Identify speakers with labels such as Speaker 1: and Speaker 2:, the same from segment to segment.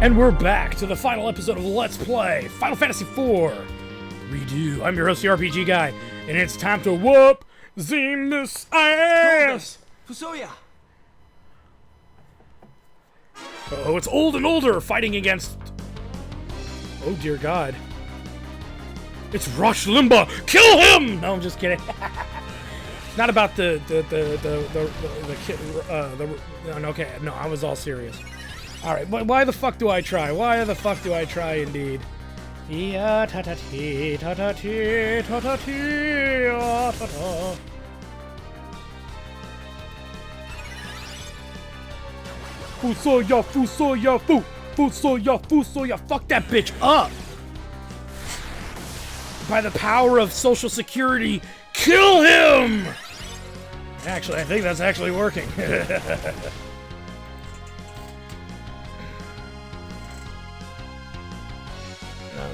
Speaker 1: And we're back to the final episode of Let's Play Final Fantasy IV Redo. I'm your host, the RPG Guy, and it's time to whoop Zemus ass!
Speaker 2: Fusoya!
Speaker 1: Oh, it's old and older fighting against... Oh dear God. It's Rush Limba! Kill him! No, I'm just kidding. Not about the okay, no, I was all serious. Alright, why the fuck do I try? Why the fuck do I try indeed? Yeah, ta-ta-tee, ta-ta-tee, ta-ta-tee, ta-ta. Fusoya, Fusoya, Fusoya, Fusoya, fuck that bitch up! By the power of social security, kill him! Actually, I think that's actually working.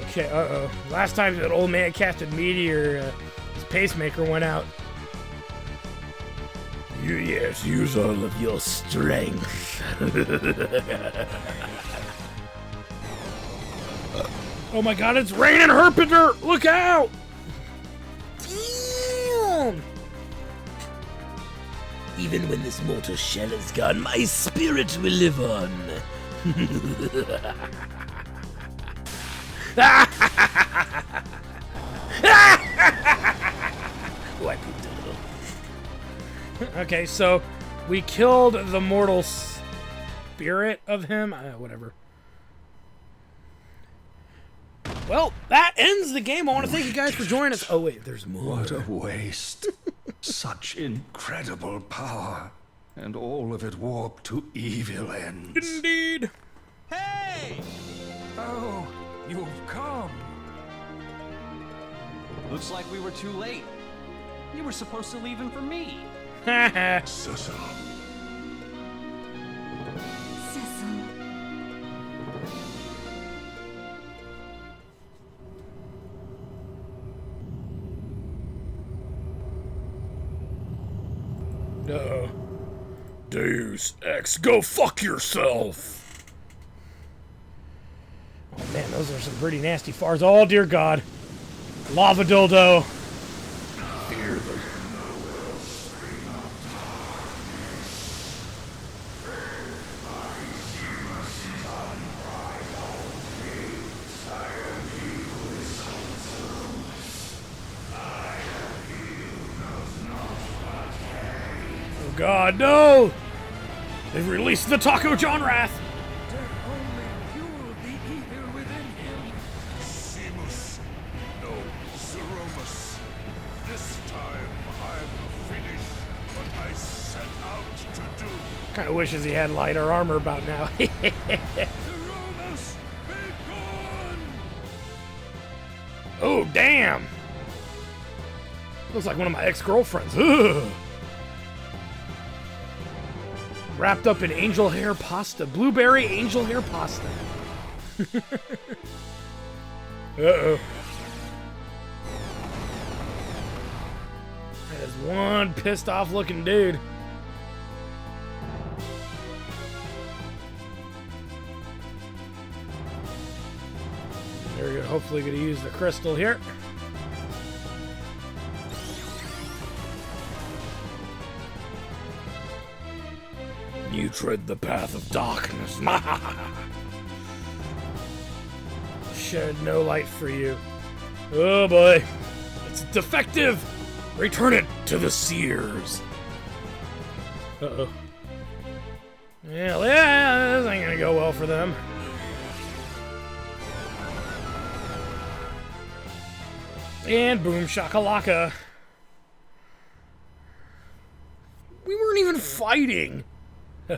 Speaker 1: Okay, uh-oh. Last time that old man casted Meteor, his pacemaker went out. Yes, use all of your strength. Oh my God, it's raining Herpenter! Look out! Damn! Even when this mortal shell is gone, my spirit will live on. Okay, so we killed the mortal spirit of him. Whatever. Well, that ends the game. I want to thank you guys for joining us. Oh wait, there's more.
Speaker 3: What a waste. Such incredible power. And all of it warped to evil ends.
Speaker 1: Indeed.
Speaker 2: Hey!
Speaker 3: Oh, you've come.
Speaker 2: Looks like we were too late. You were supposed to leave him for me.
Speaker 3: Cecil.
Speaker 1: Deus Ex, go fuck yourself! Oh man, those are some pretty nasty farts. Oh dear God. Lava dildo. Oh God, no! They've released the Taco John Wrath.
Speaker 3: Zemus. No, Zemus. This time I'm finished what I set out to do.
Speaker 1: Kinda wishes he had lighter armor about now.
Speaker 3: Zemus, be gone!
Speaker 1: Oh, damn! Looks like one of my ex-girlfriends. Ugh. Wrapped up in angel hair pasta. Blueberry angel hair pasta. Uh-oh. That is one pissed off looking dude. There we go. Hopefully gonna use the crystal here. You tread the path of darkness. Shed no light for you. Oh boy. It's defective! Return it to the seers. Uh-oh. Yeah, this ain't gonna go well for them. And boom shakalaka. We weren't even fighting.
Speaker 3: No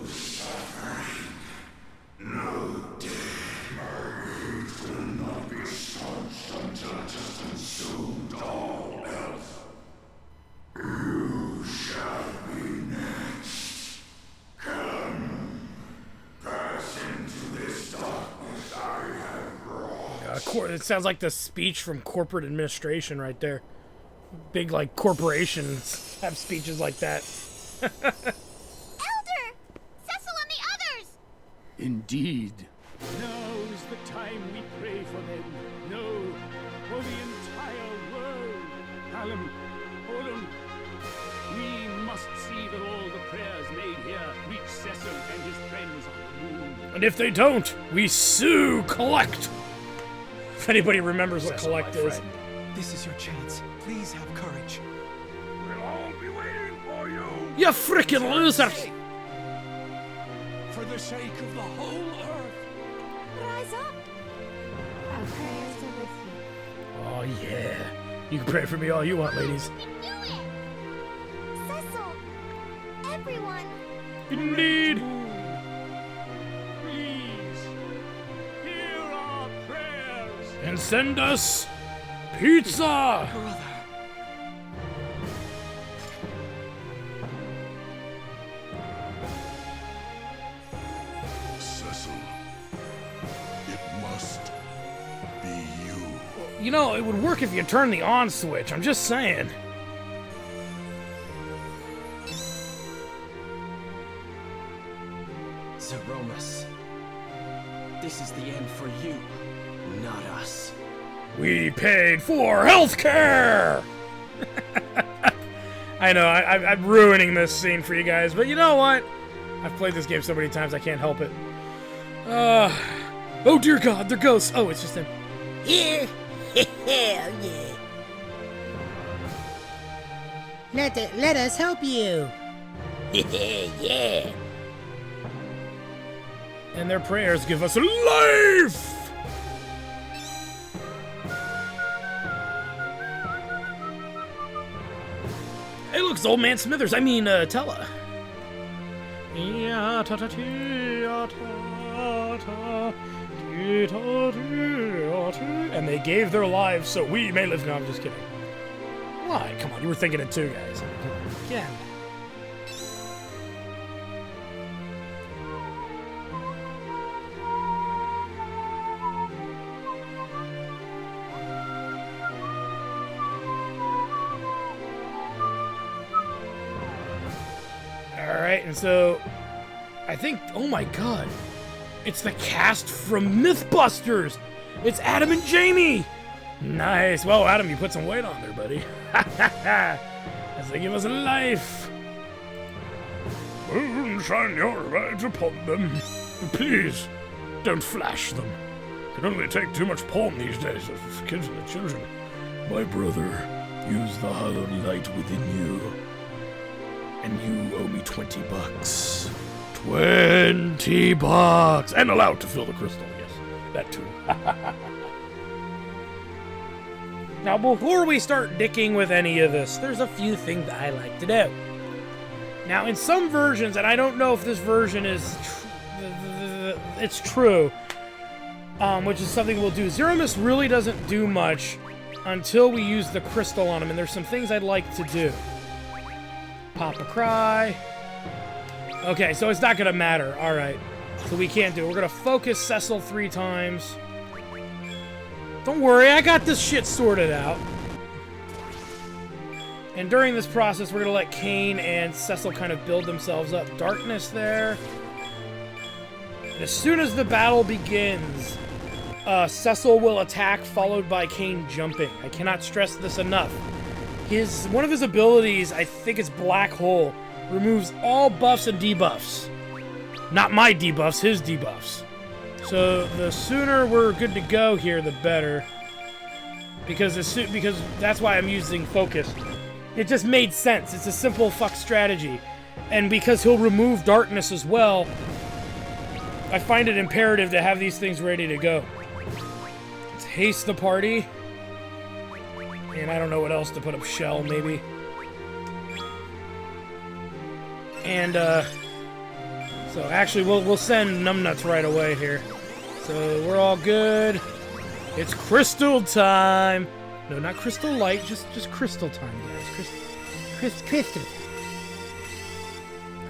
Speaker 3: suffering, no death. My rage will not be stanched until it has consumed all else. You shall be next. Come, pass into this darkness I have brought.
Speaker 1: It sounds like the speech from corporate administration right there. Big, like, corporations have speeches like that.
Speaker 4: Elder! Cecil and the others!
Speaker 5: Indeed.
Speaker 6: Now is the time we pray for them. No, for the entire world. Hallam, Odom, we must see that all the prayers made here reach Cecil and his friends on the moon.
Speaker 1: And if they don't, we sue Collect. If anybody remembers what
Speaker 2: Cecil,
Speaker 1: Collect
Speaker 2: my
Speaker 1: is.
Speaker 2: friend, this is your chance. Please have courage.
Speaker 3: We'll all be waiting for you.
Speaker 1: You frickin' losers!
Speaker 6: For the sake of the whole earth.
Speaker 4: Rise up! Our prayers are with you.
Speaker 1: Oh yeah. You can pray for me all you want, ladies.
Speaker 4: We knew it! Cecil! Everyone!
Speaker 1: Indeed.
Speaker 6: Please, hear our prayers.
Speaker 1: And send us pizza!
Speaker 2: Brother.
Speaker 3: Cecil, it must be you.
Speaker 1: You know, it would work if you turned the on switch. I'm just saying.
Speaker 2: Zemus. This is the end for you, not us.
Speaker 1: We paid for healthcare! I know, I'm ruining this scene for you guys, but you know what? I've played this game so many times I can't help it. Oh dear God, they're ghosts. Oh, it's just him.
Speaker 7: Yeah, hell yeah. Let us help you. Yeah.
Speaker 1: And their prayers give us life! Hey, look, it's Old Man Smithers. I mean, Tella. And they gave their lives so we may live. No, I'm just kidding. Why? Come on, you were thinking it too, guys. Again. Alright, and so I think, oh my god, it's the cast from Mythbusters! It's Adam and Jamie! Nice. Well, Adam, you put some weight on there, buddy. As they give us life. Shine your light upon them. Please, don't flash them. Can only take too much porn these days of kids and the children. My brother, use the hollow light within you. And you owe me $20. $20! And allowed to fill the crystal, yes. That too. Now, before we start dicking with any of this, there's a few things that I like to do. Now, in some versions, and I don't know if this version is it's true, which is something we'll do. Zemus really doesn't do much until we use the crystal on him, and there's some things I'd like to do. Pop a cry. Okay, so it's not gonna matter. Alright. So we can't do it. We're gonna focus Cecil 3 times. Don't worry, I got this shit sorted out. And during this process, we're gonna let Cain and Cecil kind of build themselves up. Darkness there. And as soon as the battle begins, Cecil will attack, followed by Cain jumping. I cannot stress this enough. One of his abilities, I think it's Black Hole, removes all buffs and debuffs. Not my debuffs, his debuffs. So the sooner we're good to go here, the better. Because that's why I'm using focus. It just made sense. It's a simple fuck strategy. And because he'll remove darkness as well, I find it imperative to have these things ready to go. Let's haste the party. And I don't know what else to put up. Shell, maybe. And, so actually, we'll send Numbnuts right away here. So we're all good. It's crystal time. No, not crystal light, just crystal time, guys. Crystal.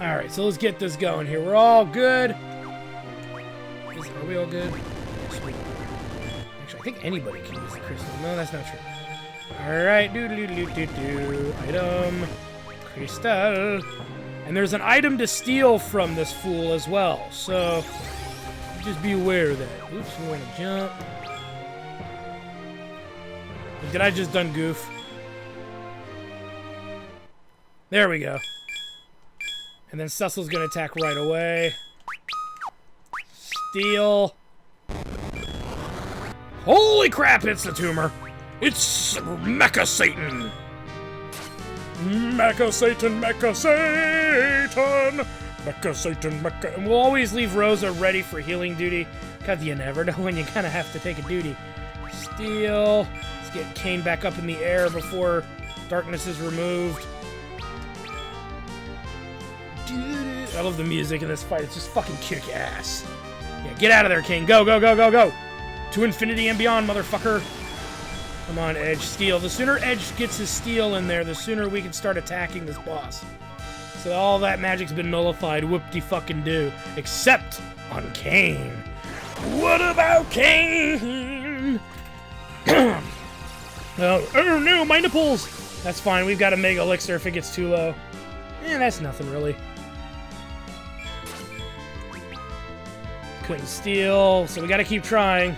Speaker 1: All right, so let's get this going here. We're all good. Are we all good? Sweet. Actually, I think anybody can use the crystal. No, that's not true. All right, do. Item, crystal. I And there's an item to steal from this fool as well, so just be aware of that. Oops, I'm going to jump. Did I just done goof? There we go. And then Cecil's going to attack right away. Steal. Holy crap, it's the tumor. It's Mecha Satan. Mecha Satan, Mecha Satan. Mecha Satan, Mecha. And we'll always leave Rosa ready for healing duty, because you never know when you kind of have to take a duty. Steal. Let's get Kane back up in the air before darkness is removed. I love the music in this fight. It's just fucking kick ass. Yeah, get out of there, Kane. Go, go, go, go, go. To infinity and beyond, motherfucker. Come on, Edge. Steal. The sooner Edge gets his steal in there, the sooner we can start attacking this boss. So all that magic's been nullified. Whoop-de-fucking-do. Except on Kane. What about Kane? Oh no, my nipples! That's fine. We've got a Mega Elixir if it gets too low. That's nothing, really. Couldn't steal, so we gotta keep trying.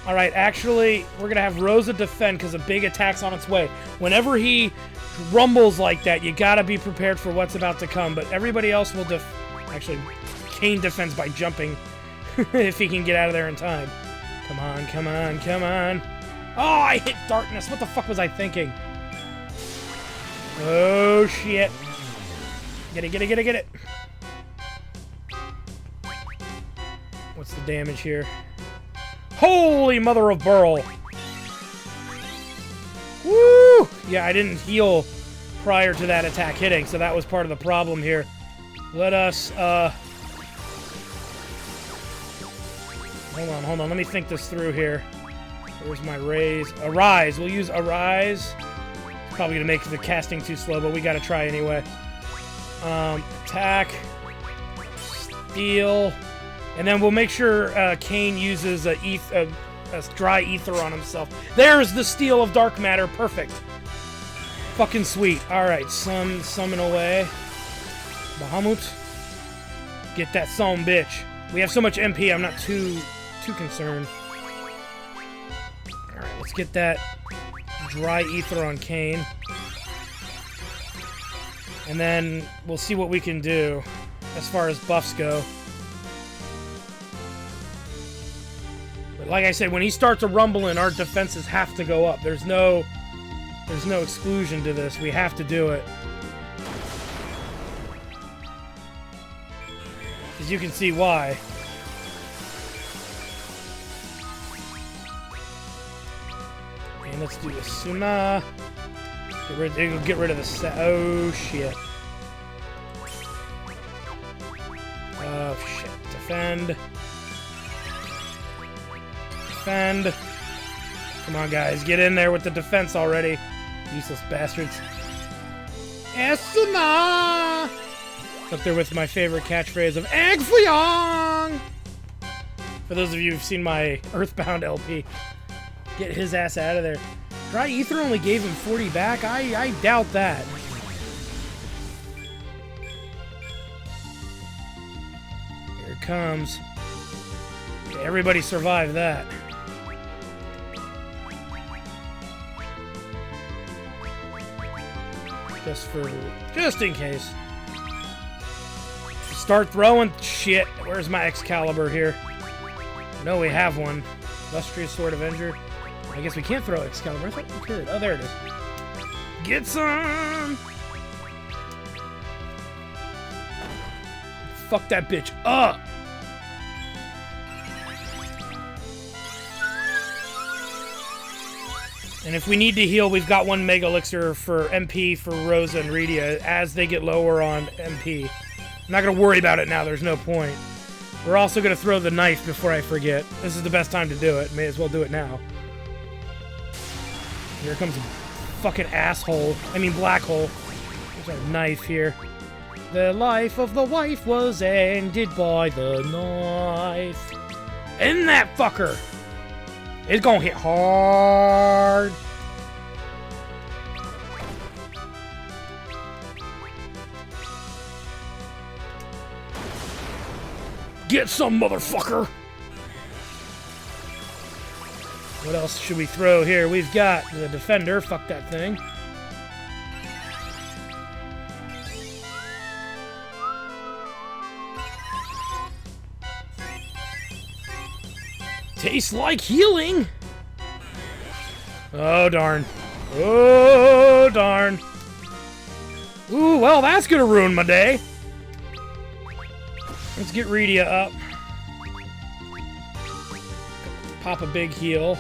Speaker 1: Alright, actually, we're gonna have Rosa defend because a big attack's on its way. Whenever he rumbles like that, you gotta be prepared for what's about to come, but everybody else will actually, Kane defends by jumping if he can get out of there in time. Come on, come on, come on. Oh, I hit darkness. What the fuck was I thinking? Oh, shit. Get it, get it, get it, get it. What's the damage here? Holy mother of Burl! Woo! Yeah, I didn't heal prior to that attack hitting, so that was part of the problem here. Let us, Hold on, let me think this through here. Where's my raise? Arise! We'll use Arise. It's probably gonna make the casting too slow, but we gotta try anyway. Attack. Steal. And then we'll make sure Kane uses a dry ether on himself. There's the steal of dark matter. Perfect. Fucking sweet. Alright, summon away. Bahamut. Get that son bitch. We have so much MP, I'm not too concerned. Alright, let's get that dry ether on Kane. And then we'll see what we can do as far as buffs go. But like I said, when he starts a rumbling, our defenses have to go up. There's no exclusion to this. We have to do it. As you can see why. And let's do a Suna. Get rid of the oh shit. Oh shit. Defend. Defend. Come on, guys. Get in there with the defense already. Useless bastards. Esuna! Up there with my favorite catchphrase of Egg Fuyong! For those of you who've seen my Earthbound LP, get his ass out of there. Dry Ether only gave him 40 back? I doubt that. Here it comes. Okay, everybody survived that. Just in case. Start throwing shit. Where's my Excalibur here? No, we have one. Illustrious Sword Avenger. I guess we can't throw Excalibur. I thought we could. Oh, there it is. Get some! Fuck that bitch up! And if we need to heal, we've got one Mega Elixir for MP for Rosa and Rydia as they get lower on MP. I'm not going to worry about it now. There's no point. We're also going to throw the knife before I forget. This is the best time to do it. May as well do it now. Here comes a fucking asshole. I mean black hole. There's our knife here. The life of the wife was ended by the knife. And that fucker! It's gonna hit hard. Get some, motherfucker! What else should we throw here? We've got the defender. Fuck that thing. Tastes like healing! Oh, darn. Oh, darn. Ooh, well, that's gonna ruin my day. Let's get Redia up. Pop a big heal.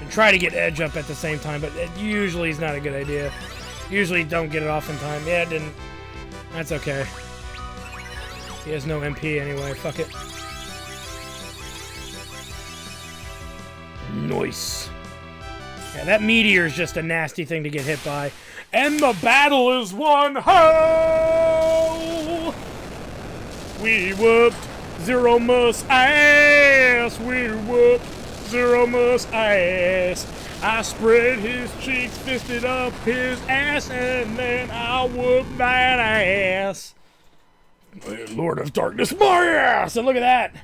Speaker 1: And try to get Edge up at the same time, but it usually is not a good idea. Usually don't get it off in time. Yeah, it didn't. That's okay. He has no MP anyway. Fuck it. Nice. Yeah, that meteor is just a nasty thing to get hit by. And the battle is won! Ho! We whooped Zemus ass! We whooped Zemus ass! I spread his cheeks, fisted up his ass, and then I whooped that ass. Lord of Darkness, my ass! And look at that!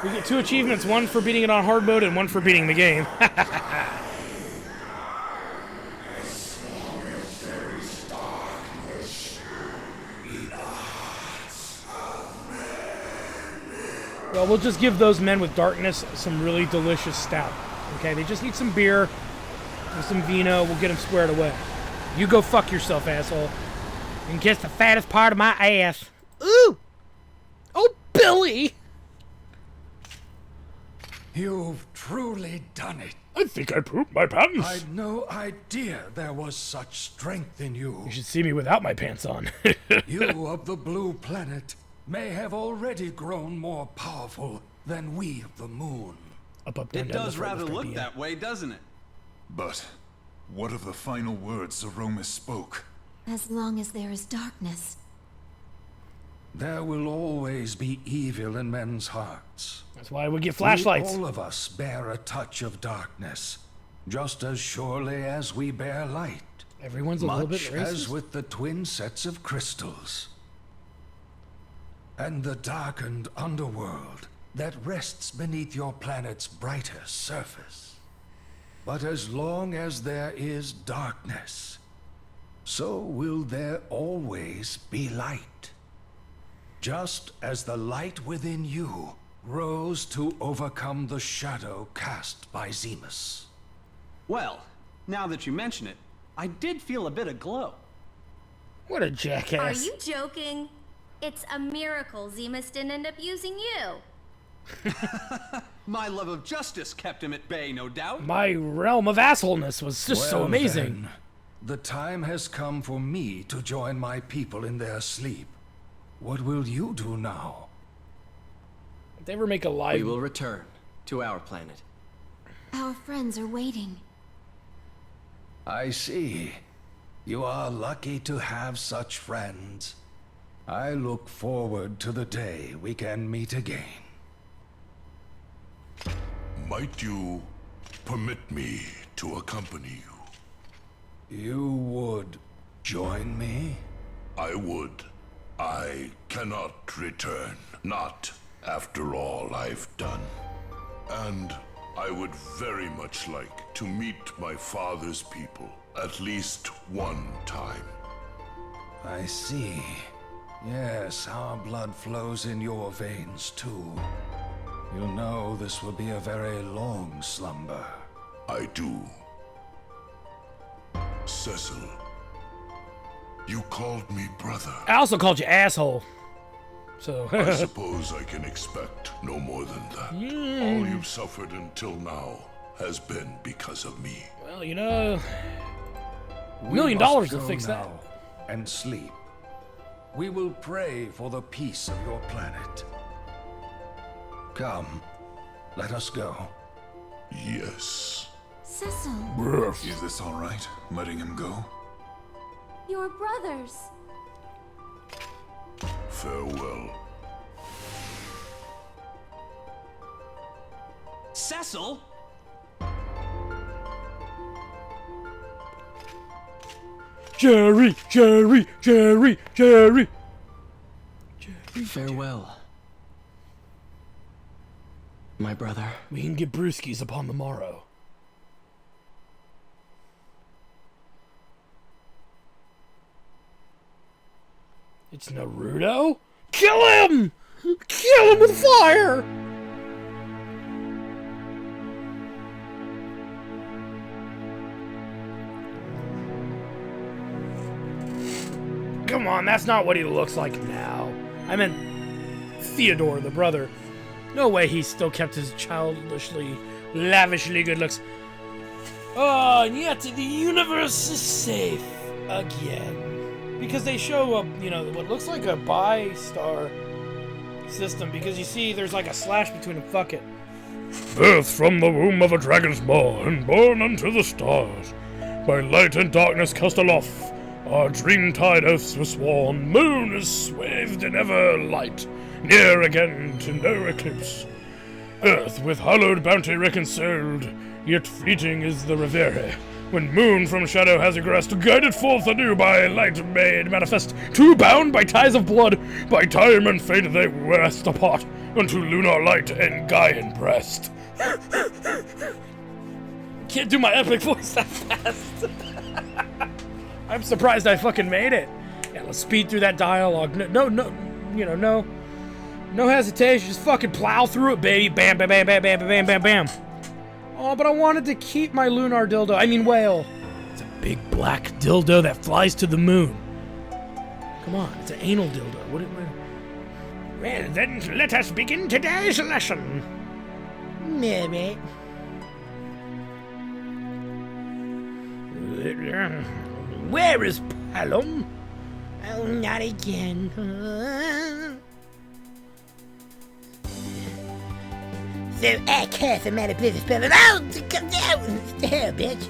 Speaker 1: We get 2 achievements, one for beating it on hard mode and one for beating the game. Well, we'll just give those men with darkness some really delicious stout. Okay, they just need some beer and some vino. We'll get them squared away. You go fuck yourself, asshole. And kiss the fattest part of my ass. Ooh! Oh, Billy!
Speaker 3: You've truly done it.
Speaker 1: I think I pooped my pants.
Speaker 3: I'd no idea there was such strength in you.
Speaker 1: You should see me without my pants on.
Speaker 3: You of the blue planet may have already grown more powerful than we of the moon.
Speaker 1: Up, down,
Speaker 2: It
Speaker 1: down,
Speaker 2: does
Speaker 1: left,
Speaker 2: rather
Speaker 1: right,
Speaker 2: look
Speaker 1: left,
Speaker 2: that way, doesn't it?
Speaker 8: But what of the final words Zemus spoke?
Speaker 4: As long as there is darkness.
Speaker 3: There will always be evil in men's hearts.
Speaker 1: That's why we get flashlights.
Speaker 3: All of us bear a touch of darkness, just as surely as we bear light.
Speaker 1: Everyone's a little bit
Speaker 3: Much
Speaker 1: racist.
Speaker 3: as with the twin sets of crystals. And the darkened underworld that rests beneath your planet's brighter surface. But as long as there is darkness, so will there always be light. Just as the light within you rose to overcome the shadow cast by Zemus.
Speaker 2: Well, now that you mention it, I did feel a bit of glow.
Speaker 1: What a jackass.
Speaker 4: Are you joking? It's a miracle Zemus didn't end up using you.
Speaker 2: My love of justice kept him at bay, no doubt.
Speaker 1: My realm of assholeness was just so
Speaker 3: Well,
Speaker 1: amazing.
Speaker 3: then, the time has come for me to join my people in their sleep. What will you do now?
Speaker 1: If they ever make a live...
Speaker 9: We will return to our planet.
Speaker 4: Our friends are waiting.
Speaker 3: I see. You are lucky to have such friends. I look forward to the day we can meet again.
Speaker 8: Might you permit me to accompany you?
Speaker 3: You would join me?
Speaker 8: I would. I cannot return. Not after all I've done. And I would very much like to meet my father's people at least one time.
Speaker 3: I see. Yes, our blood flows in your veins too. You know this will be a very long slumber.
Speaker 8: I do. Cecil, you called me brother.
Speaker 1: I also called you asshole. So...
Speaker 8: I suppose I can expect no more than that. All you've suffered until now has been because of me.
Speaker 1: Well, you know... $1
Speaker 3: We
Speaker 1: million
Speaker 3: must
Speaker 1: will
Speaker 3: go
Speaker 1: fix that.
Speaker 3: now and sleep. We will pray for the peace of your planet. Come, let us go.
Speaker 8: Yes.
Speaker 4: Cecil,
Speaker 8: Is this all right, letting him go?
Speaker 4: your brothers.
Speaker 8: Farewell.
Speaker 2: Cecil?
Speaker 1: Jerry, Jerry, Jerry, Jerry.
Speaker 9: Farewell, my brother.
Speaker 1: We can get brewskis upon the morrow. It's Naruto? Kill him! Kill him with fire! Come on, that's not what he looks like now. I meant Theodore, the brother. No way he still kept his childishly, lavishly good looks. Oh, and yet the universe is safe again. Because they show what looks like a bi-star system. Because you see, there's like a slash between them. Fuck it. Birth from the womb of a dragon's maw, and born unto the stars. By light and darkness cast aloft, our dream-tide oaths were sworn. Moon is swathed in ever light, near again to no eclipse. Earth with hallowed bounty reconciled, yet fleeting is the reverie. When moon from shadow has egressed, guided forth anew by light made manifest, two bound by ties of blood, by time and fate they rest apart, unto lunar light and Gaian breast. Can't do my epic voice that fast. I'm surprised I fucking made it. Yeah, let's speed through that dialogue. No hesitation. Just fucking plow through it, baby. Bam, bam, bam, bam, bam, bam, bam, bam. Oh, but I wanted to keep my lunar dildo. I mean whale. It's a big black dildo that flies to the moon. Come on, it's an anal dildo. Well, then let us begin today's lesson.
Speaker 7: Maybe.
Speaker 1: Where is Palom?
Speaker 7: Oh, not again. So, I cast a matter business spell. Oh, come down! What the hell, bitch?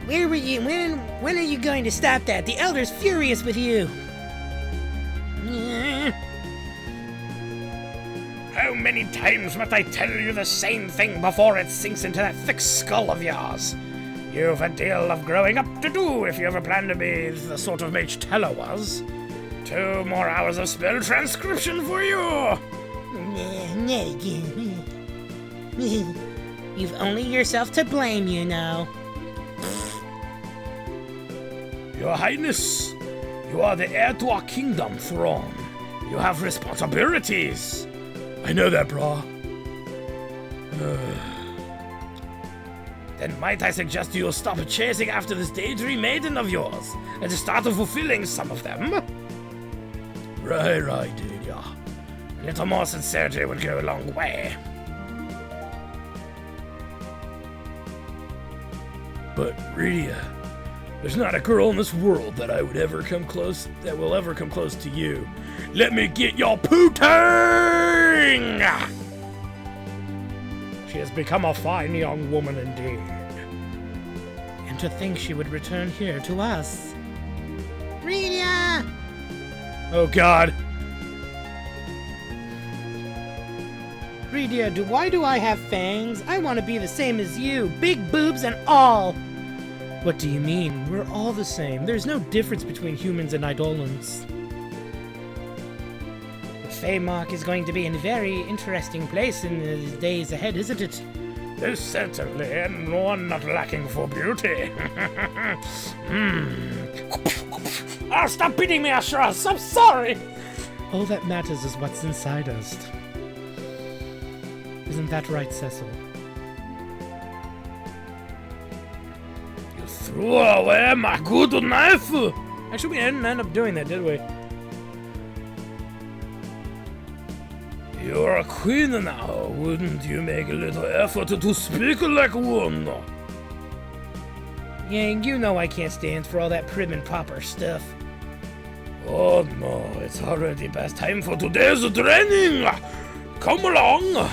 Speaker 7: Where were you? When are you going to stop that? The Elder's furious with you.
Speaker 1: How many times must I tell you the same thing before it sinks into that thick skull of yours? You've a deal of growing up to do if you ever plan to be the sort of mage Teller was. 2 more hours of spell transcription for you!
Speaker 7: Not again. You've only yourself to blame, you know.
Speaker 1: Your Highness, you are the heir to our kingdom throne. You have responsibilities. I know that, brah. Then might I suggest you stop chasing after this daydream maiden of yours and start fulfilling some of them? Right, dude, yeah. A little more sincerity would go a long way. But, Rydia, there's not a girl in this world that will ever come close to you. Let me get your pooting! She has become a fine young woman indeed.
Speaker 7: And to think she would return here to us. Rydia!
Speaker 1: Oh God.
Speaker 7: Rydia, why do I have fangs? I want to be the same as you, big boobs and all.
Speaker 1: What do you mean? We're all the same. There's no difference between humans and Eidolons.
Speaker 7: Feymark is going to be in a very interesting place in the days ahead, isn't it?
Speaker 1: There's certainly, and one not lacking for beauty. Oh, stop beating me, Ashras! I'm sorry! All that matters is what's inside us. Isn't that right, Cecil? You threw away my good knife! Actually, we didn't end up doing that, did we? You're a queen now, wouldn't you make a little effort to speak like one?
Speaker 7: Yeah, you know I can't stand for all that prim and proper stuff.
Speaker 1: Oh no, it's already past time for today's training! Come along!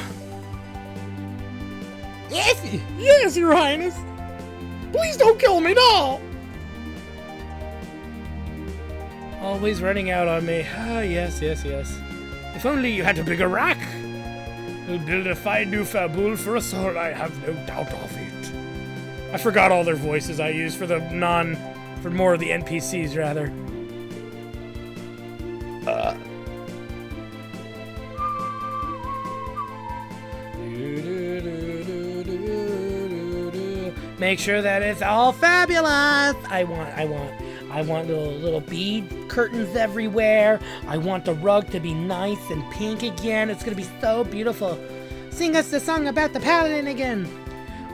Speaker 1: Yes, Your Highness! Please don't kill me, no! Always running out on me. Ah, yes. If only you had a bigger rack! We'll build a fine new fabule for us all, I have no doubt of it. I forgot all their voices I used for the For more of the NPCs, rather. Make sure that it's all fabulous. I want little bead curtains everywhere. I want the rug to be nice and pink again. It's gonna be so beautiful. Sing us the song about the paladin again.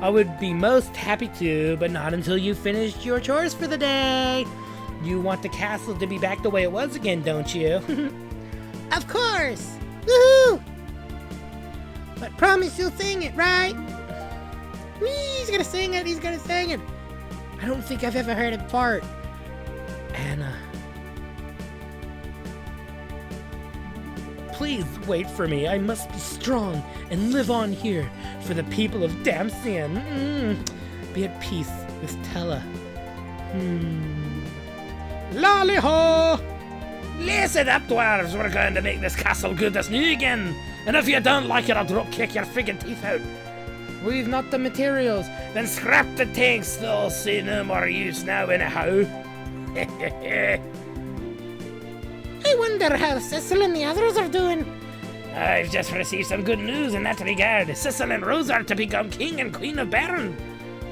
Speaker 1: I would be most happy to, but not until you finished your chores for the day. You want the castle to be back the way it was again, don't you?
Speaker 7: Of course! Woohoo! But promise you'll sing it, right? Whee, he's gonna sing it, he's gonna sing it! I don't think I've ever heard it fart.
Speaker 1: Anna. Please wait for me. I must be strong and live on here for the people of Damcian. Be at peace with Tella. Lolly-ho! Listen up, dwarves. We're going to make this castle good as new again. And if you don't like it, I'll drop kick your friggin' teeth out. We've not the materials. Then scrap the tanks. They'll see no more use now anyhow.
Speaker 7: I wonder how Cecil and the others are doing.
Speaker 1: I've just received some good news in that regard. Cecil and Rose are to become king and queen of Baron.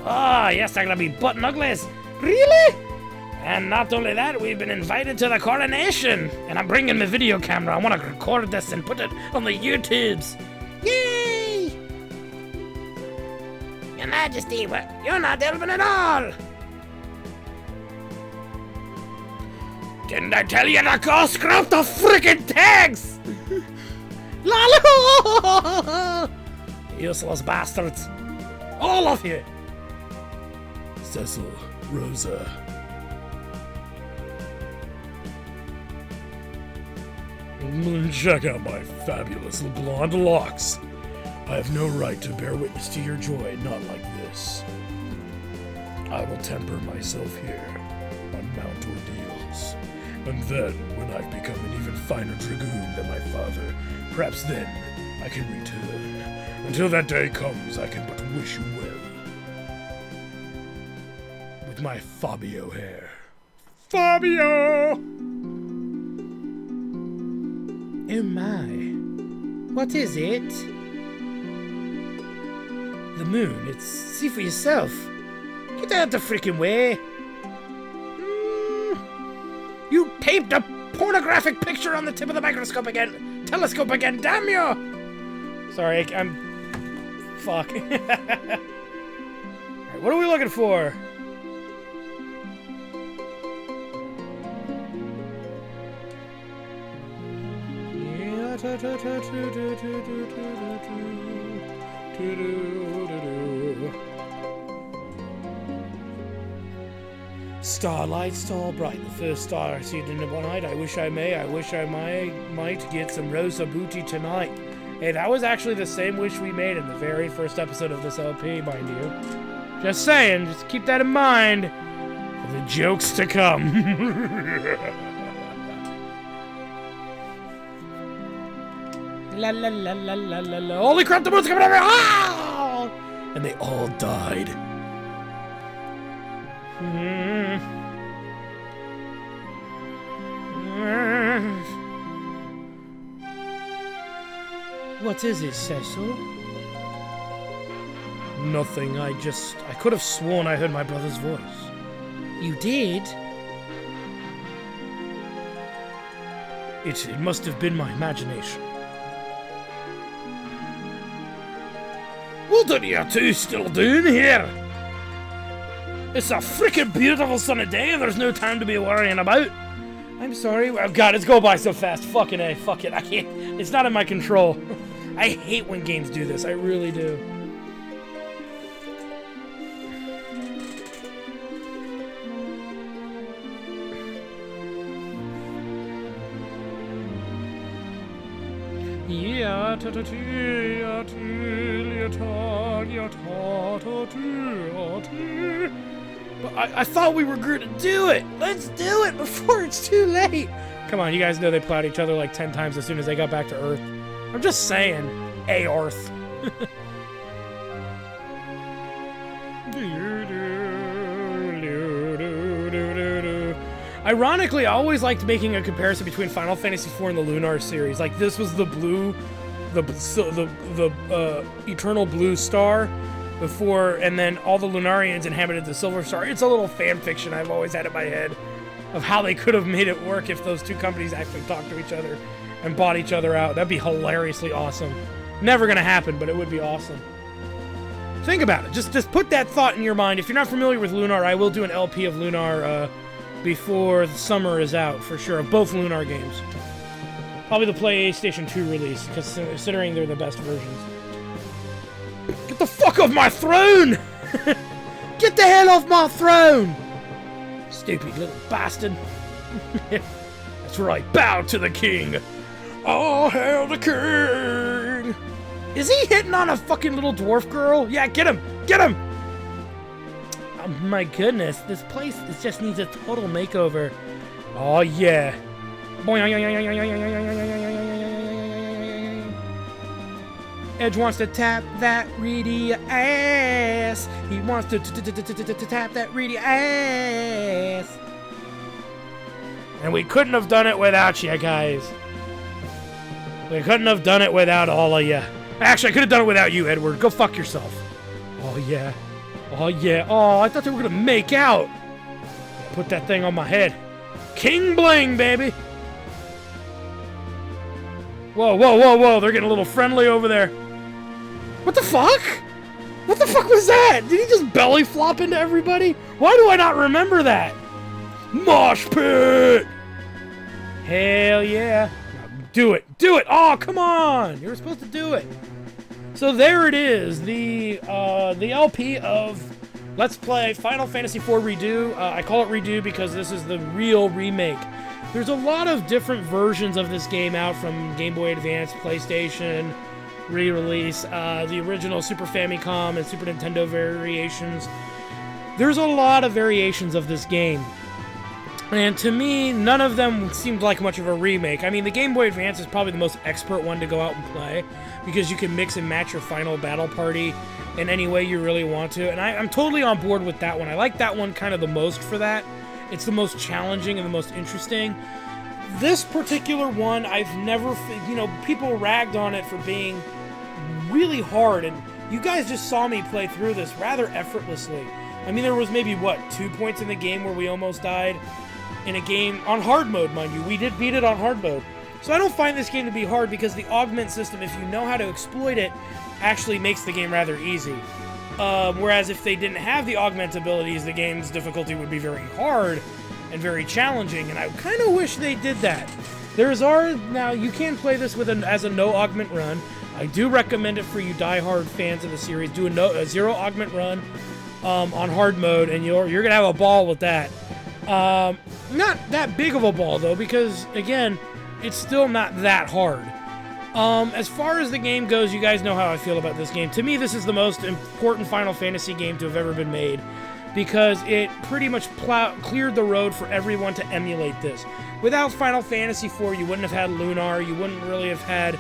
Speaker 1: Oh, yes, they're gonna be button uglies. Really? And not only that, we've been invited to the coronation. And I'm bringing my video camera. I want to record this and put it on the YouTubes.
Speaker 7: Yay!
Speaker 1: Your Majesty, you're not Elven at all. Didn't I tell you to go scrap the frickin' tags? Lalo! Useless bastards. All of you.
Speaker 8: Cecil, Rosa. Check out my fabulous blonde locks. I have no right to bear witness to your joy, not like this. I will temper myself here on Mount Ordeals. And then, when I've become an even finer dragoon than my father, perhaps then I can return. Until that day comes, I can but wish you well. With my Fabio hair.
Speaker 1: Fabio! Oh my. What is it? The moon. See for yourself. Get out the freaking way. You taped a pornographic picture on the tip of the microscope again. Telescope again, damn you! Sorry, I'm... Fuck. Alright, what are we looking for? Starlight, star bright, the first star I see in the one night. I wish I might get some Rosa booty tonight. Hey, that was actually the same wish we made in the very first episode of this LP, mind you. Just saying, just keep that in mind for the jokes to come. La la la la la la la. Holy crap, the moon's coming over! Ah! And they all died. What is it, Cecil? Nothing, I could have sworn I heard my brother's voice. You did? It must have been my imagination. What are you two still doing here? It's a freaking beautiful sunny day and there's no time to be worrying about. I'm sorry. Oh god, it's go by so fast. Fucking A. Fuck it. I can't. It's not in my control. I hate when games do this. I really do. Yeah, but I thought we were going to do it. Let's do it before it's too late. Come on, you guys know they plowed each other like 10 times as soon as they got back to Earth. I'm just saying, Earth. Ironically, I always liked making a comparison between Final Fantasy IV and the Lunar series. Like, this was the blue, the eternal blue star before, and then all the Lunarians inhabited the silver star. It's a little fan fiction I've always had in my head of how they could have made it work if those two companies actually talked to each other and bought each other out. That'd be hilariously awesome. Never gonna happen, but it would be awesome. Think about it. Just put that thought in your mind. If you're not familiar with Lunar, I will do an LP of Lunar before the summer is out, for sure, of both Lunar games. Probably the PlayStation 2 release, considering they're the best versions. Get the fuck off my throne!
Speaker 7: Get the hell off my throne!
Speaker 1: Stupid little bastard. That's right, bow to the king. All hail the king! Is he hitting on a fucking little dwarf girl? Yeah, get him! Get him! Oh my goodness, this place just needs a total makeover. Oh yeah. Edge wants to tap that reedy ass. He wants to tap that reedy ass. And we couldn't have done it without you guys. We couldn't have done it without all of you. Actually, I could have done it without you, Edward. Go fuck yourself. Oh, yeah. Oh, yeah. Oh, I thought they were going to make out. Put that thing on my head. King Bling, baby. Whoa, whoa, whoa, whoa. They're getting a little friendly over there. What the fuck? What the fuck was that? Did he just belly flop into everybody? Why do I not remember that? Mosh pit. Hell yeah. Do it. Do it. Oh, come on. You were supposed to do it. So there it is. The LP of Let's Play Final Fantasy IV Redo. I call it Redo because this is the real remake. There's a lot of different versions of this game out, from Game Boy Advance, PlayStation, re-release, the original Super Famicom and Super Nintendo variations. There's a lot of variations of this game. And to me, none of them seemed like much of a remake. I mean, the Game Boy Advance is probably the most expert one to go out and play, because you can mix and match your final battle party in any way you really want to. And I'm totally on board with that one. I like that one kind of the most for that. It's the most challenging and the most interesting. This particular one, I've never, people ragged on it for being really hard, and you guys just saw me play through this rather effortlessly. I mean, there was maybe, 2 points in the game where we almost died? In a game on hard mode, mind you. We did beat it on hard mode. So I don't find this game to be hard, because the augment system, if you know how to exploit it, actually makes the game rather easy. Whereas if they didn't have the augment abilities, the game's difficulty would be very hard and very challenging, and I kind of wish they did that. Now you can play this with as a no augment run. I do recommend it for you die-hard fans of the series. Do a zero augment run on hard mode, and you're gonna have a ball with that. Not that big of a ball, though, because, again, it's still not that hard. As far as the game goes, you guys know how I feel about this game. To me, this is the most important Final Fantasy game to have ever been made, because it pretty much cleared the road for everyone to emulate this. Without Final Fantasy IV, you wouldn't have had Lunar, you wouldn't really have had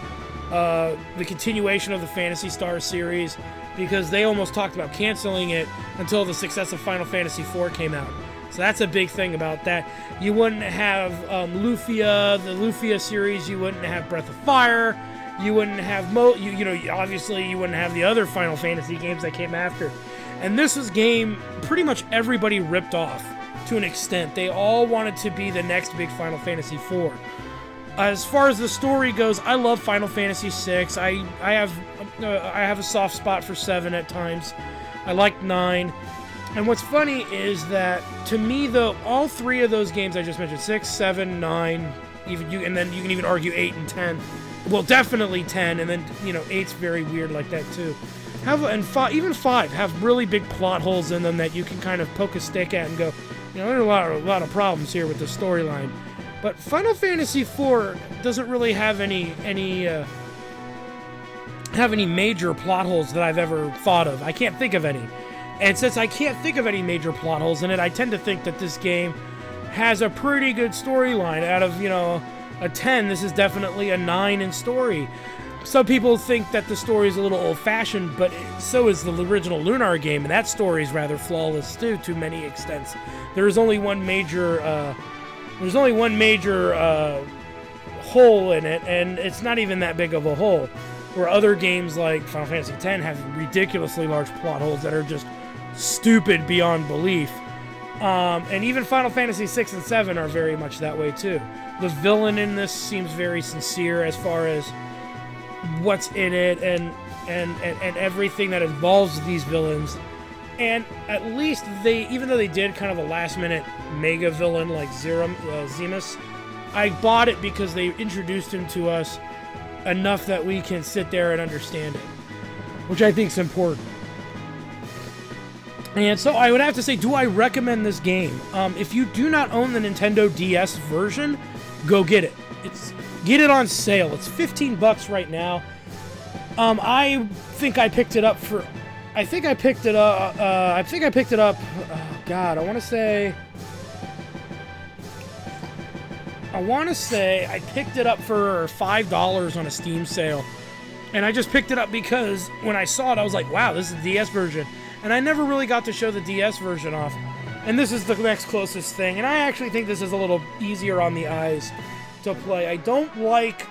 Speaker 1: the continuation of the Phantasy Star series, because they almost talked about canceling it until the success of Final Fantasy IV came out. So that's a big thing about that. You wouldn't have Lufia, the Lufia series. You wouldn't have Breath of Fire. You wouldn't have obviously you wouldn't have the other Final Fantasy games that came after. And this is game pretty much everybody ripped off to an extent. They all wanted to be the next big Final Fantasy IV. As far as the story goes, I love Final Fantasy VI. I have a soft spot for 7 at times. I like 9. And what's funny is that, to me, though, all 3 of those games I just mentioned, 6, 7, 9, and then you can even argue 8 and 10. Well, definitely 10, and then, 8's very weird like that, too. Even 5 have really big plot holes in them that you can kind of poke a stick at and go, there are a lot of problems here with the storyline. But Final Fantasy IV doesn't really have any major plot holes that I've ever thought of. I can't think of any. And since I can't think of any major plot holes in it, I tend to think that this game has a pretty good storyline. Out of, a 10, this is definitely a 9 in story. Some people think that the story is a little old-fashioned, but so is the original Lunar game, and that story is rather flawless too, to many extents. There is only one major There's only one major hole in it, and it's not even that big of a hole. Where other games like Final Fantasy X have ridiculously large plot holes that are just stupid beyond belief. And even Final Fantasy 6 and 7 are very much that way too. The villain in this seems very sincere as far as what's in it and everything that involves these villains. And at least even though they did kind of a last-minute mega villain like Zemus, I bought it because they introduced him to us enough that we can sit there and understand it, which I think is important. And so I would have to say, do I recommend this game? If you do not own the Nintendo DS version, go get it. Get it on sale. It's $15 right now. I think I picked it up for. I think I picked it up. Oh God, I want to say I picked it up for $5 on a Steam sale, and I just picked it up because when I saw it, I was like, "Wow, this is the DS version." And I never really got to show the DS version off. And this is the next closest thing. And I actually think this is a little easier on the eyes to play. I don't like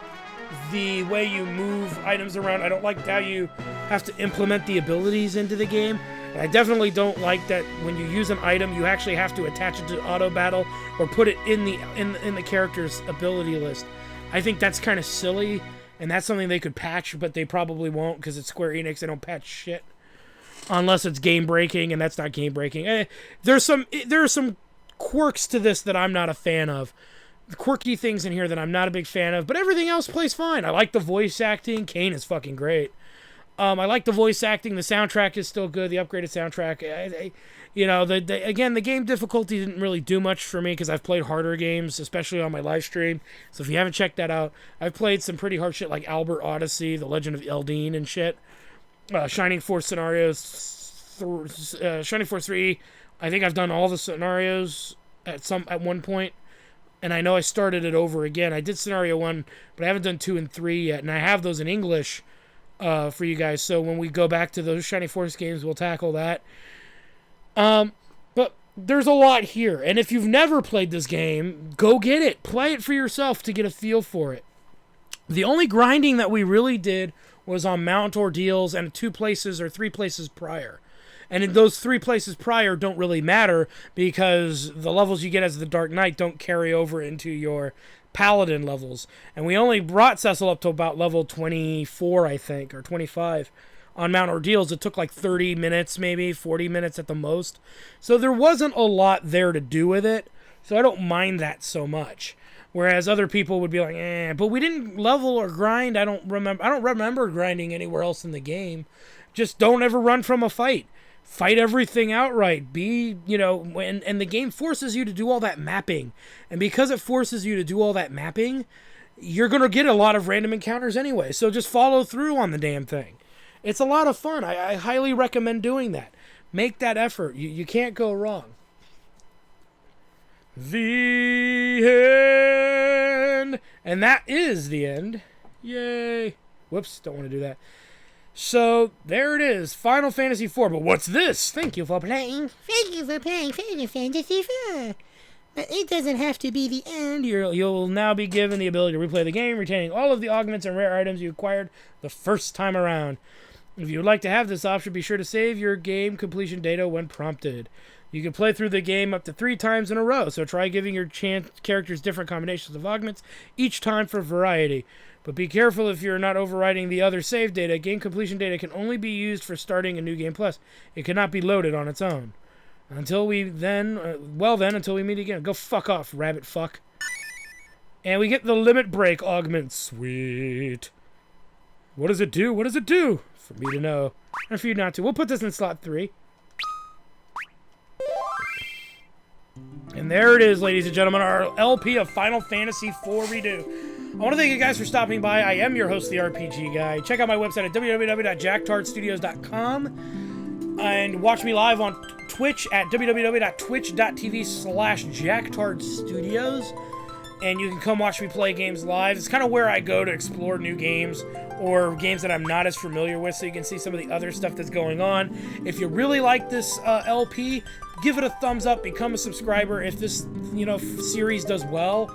Speaker 1: the way you move items around. I don't like how you have to implement the abilities into the game. And I definitely don't like that when you use an item, you actually have to attach it to auto battle or put it in the character's ability list. I think that's kind of silly, and that's something they could patch, but they probably won't because it's Square Enix. They don't patch shit. Unless it's game breaking, and that's not game breaking. There are some quirks to this that I'm not a fan of. Quirky things in here that I'm not a big fan of, but everything else plays fine. I like the voice acting. Kane is fucking great. I like the voice acting. The soundtrack is still good. The upgraded soundtrack. Again, the game difficulty didn't really do much for me because I've played harder games, especially on my live stream. So if you haven't checked that out, I've played some pretty hard shit like Albert Odyssey, The Legend of Eldine, and shit. Shining Force scenarios, Shining Force 3. I think I've done all the scenarios at one point, and I know I started it over again. I did scenario 1, but I haven't done 2 and 3 yet, and I have those in English for you guys. So when we go back to those Shining Force games, we'll tackle that. But there's a lot here, and if you've never played this game, go get it. Play it for yourself to get a feel for it. The only grinding that we really did was on Mount Ordeals and 2 places or 3 places prior. And in those 3 places prior don't really matter because the levels you get as the Dark Knight don't carry over into your Paladin levels. And we only brought Cecil up to about level 24, I think, or 25. On Mount Ordeals, it took like 30 minutes, maybe 40 minutes at the most. So there wasn't a lot there to do with it. So I don't mind that so much. Whereas other people would be like, but we didn't level or grind. I don't remember grinding anywhere else in the game. Just don't ever run from a fight. Fight everything outright. And the game forces you to do all that mapping. And because it forces you to do all that mapping, you're going to get a lot of random encounters anyway. So just follow through on the damn thing. It's a lot of fun. I highly recommend doing that. Make that effort. You can't go wrong. The end. And that is the end. Yay. Whoops, don't want to do that. So, there it is. Final Fantasy IV. But what's this? Thank you for playing.
Speaker 7: Thank you for playing Final Fantasy IV. But it doesn't have to be the end.
Speaker 1: You'll now be given the ability to replay the game, retaining all of the augments and rare items you acquired the first time around. If you would like to have this option, be sure to save your game completion data when prompted. You can play through the game up to 3 times in a row, so try giving your characters different combinations of augments each time for variety. But be careful if you're not overwriting the other save data. Game completion data can only be used for starting a new game plus. It cannot be loaded on its own. Until we meet again. Go fuck off, rabbit fuck. And we get the limit break augment. Sweet. What does it do? What does it do? For me to know. And for you not to. We'll put this in slot 3. And there it is, ladies and gentlemen, our LP of Final Fantasy IV Redo. I want to thank you guys for stopping by. I am your host, the RPG Guy. Check out my website at www.jacktardstudios.com and watch me live on Twitch at www.twitch.tv/jacktardstudios. And you can come watch me play games live. It's kind of where I go to explore new games or games that I'm not as familiar with, so you can see some of the other stuff that's going on. If you really like this LP, give it a thumbs up, become a subscriber. If this, series does well,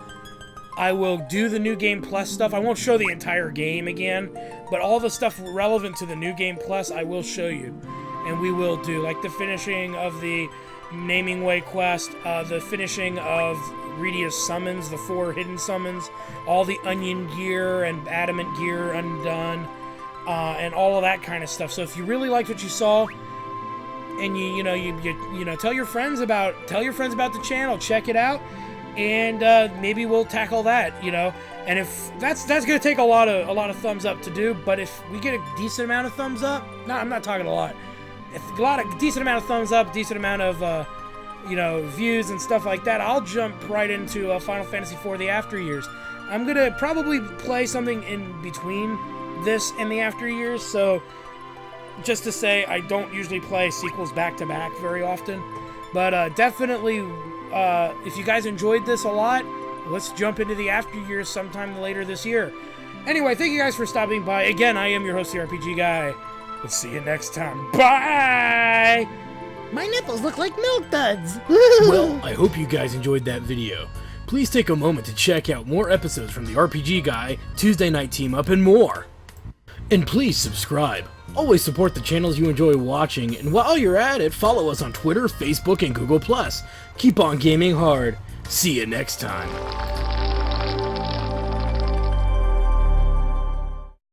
Speaker 1: I will do the New Game Plus stuff. I won't show the entire game again, but all the stuff relevant to the New Game Plus, I will show you. And we will do, like the finishing of the Naming Way quest, the finishing of Redia's summons, the 4 hidden summons, all the onion gear and adamant gear undone, and all of that kind of stuff. So if you really liked what you saw, and you tell your friends about the channel, check it out, and maybe we'll tackle that, And if that's gonna take a lot of thumbs up to do, but if we get a decent amount of thumbs up, no, I'm not talking a lot. If decent amount of thumbs up, decent amount of views and stuff like that, I'll jump right into Final Fantasy IV: The After Years. I'm gonna probably play something in between this and the After Years, so just to say, I don't usually play sequels back to back very often, but definitely, if you guys enjoyed this a lot, let's jump into the After Years sometime later this year. Anyway, thank you guys for stopping by. Again, I am your host, the RPG Guy. We'll see you next time. Bye!
Speaker 7: My nipples look like milk duds.
Speaker 1: Well, I hope you guys enjoyed that video. Please take a moment to check out more episodes from the RPG Guy, Tuesday Night Team Up, and more. And please subscribe. Always support the channels you enjoy watching, and while you're at it, follow us on Twitter, Facebook, and Google+. Keep on gaming hard. See you next time.